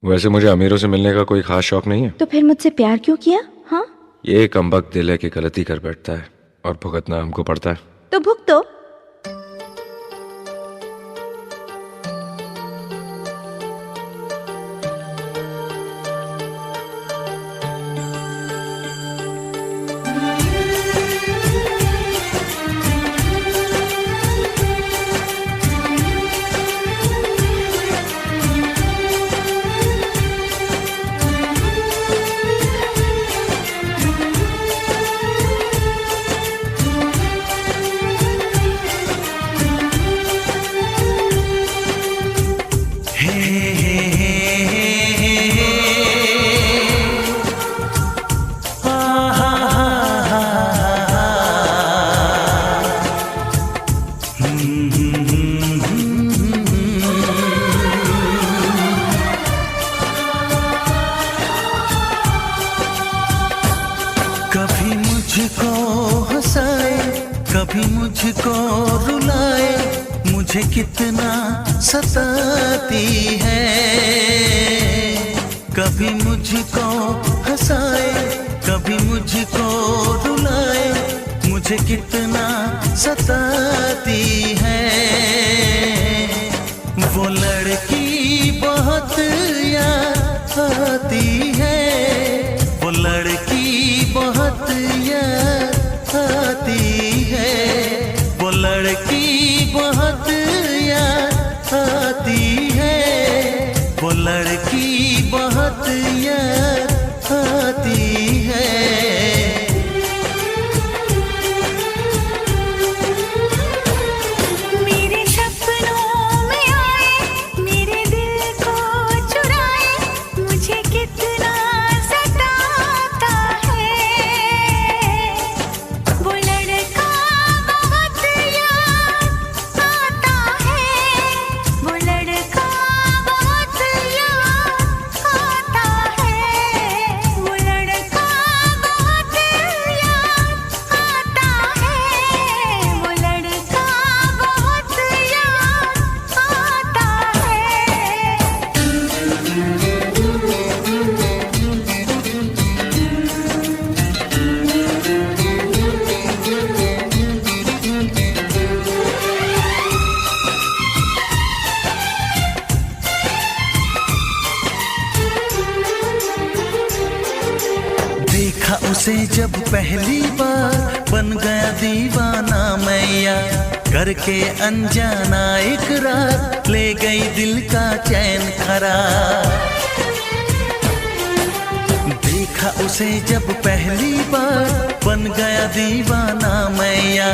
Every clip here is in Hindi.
वैसे मुझे अमीरों से मिलने का कोई खास शौक नहीं है। तो फिर मुझसे प्यार क्यों किया? हाँ, ये कमबख्त दिल है कि गलती कर बैठता है और भुगतना हमको पड़ता है। तो भुगतो। कभी मुझको हंसाए, कभी मुझको रुलाए, मुझे कितना सताती है। कभी मुझको हंसाए, कभी मुझको रुलाए, मुझे कितना सताती है। वो लड़की बहुत याद आती है, वो लड़की बहुत याद आती है, वो लड़की बहुत याद आती है, वो लड़की बहुत याद आती है। मेरे सपनों में आए, मेरे दिल को चुराए, मुझे कितना सताता है। वो लड़का बहुत याद आता है, वो लड़का बहुत याद आता है, वो लड़का बहुत याद आता है, वो लड़का बहुत याद आता देखा उसे जब पहली बार, बन गया दीवाना मैया, करके अनजाना इकरार, ले गई दिल का चैन करार। देखा उसे जब पहली बार, बन गया दीवाना मैया,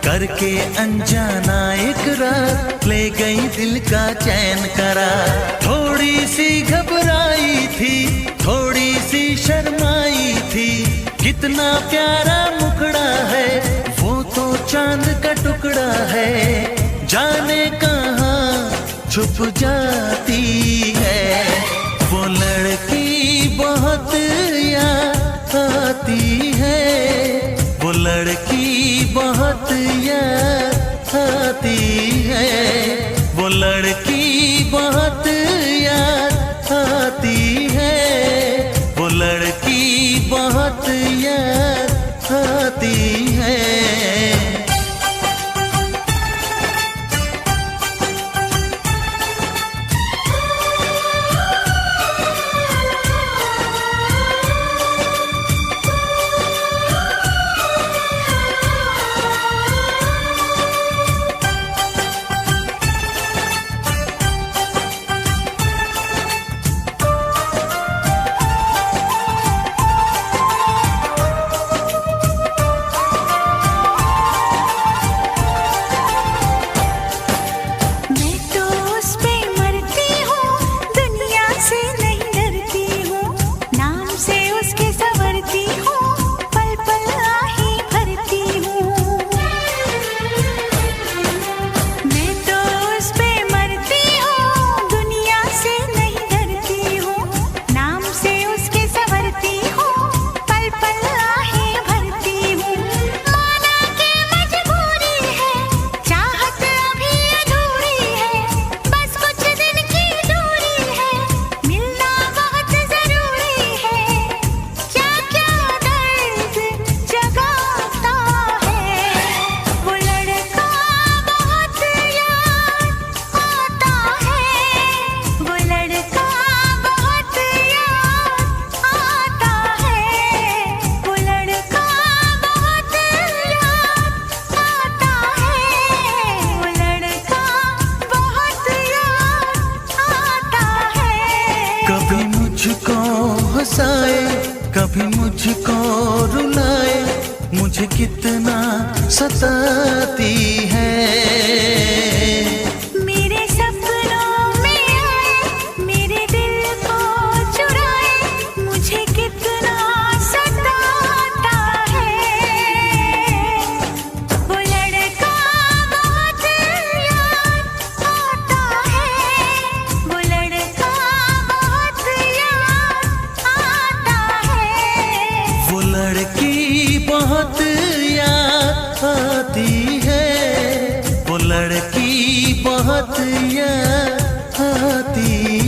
करके अनजाना इकरार, ले गई दिल का चैन करार। थोड़ी सी घबराई थी, थोड़ी सी शर्माई थी, कितना प्यारा मुखड़ा है, वो तो चांद का टुकड़ा है, जाने कहाँ छुप जाती है। वो लड़की बहुत याद आती है, वो लड़की बहुत याद आती है, वो लड़की बहुत याद आती है, वो लड़की बहुत याद आती है। कभी मुझको रुलाए, मुझे कितना सताती है। मेरे सपनों में आए, मेरे दिल को चुराए, मुझे कितना सताता है। वो लड़का बहुत याद आता है, वो लड़का बहुत याद आता है। वो लड़की बहुत याद आती है, वो लड़की बहुत याद आती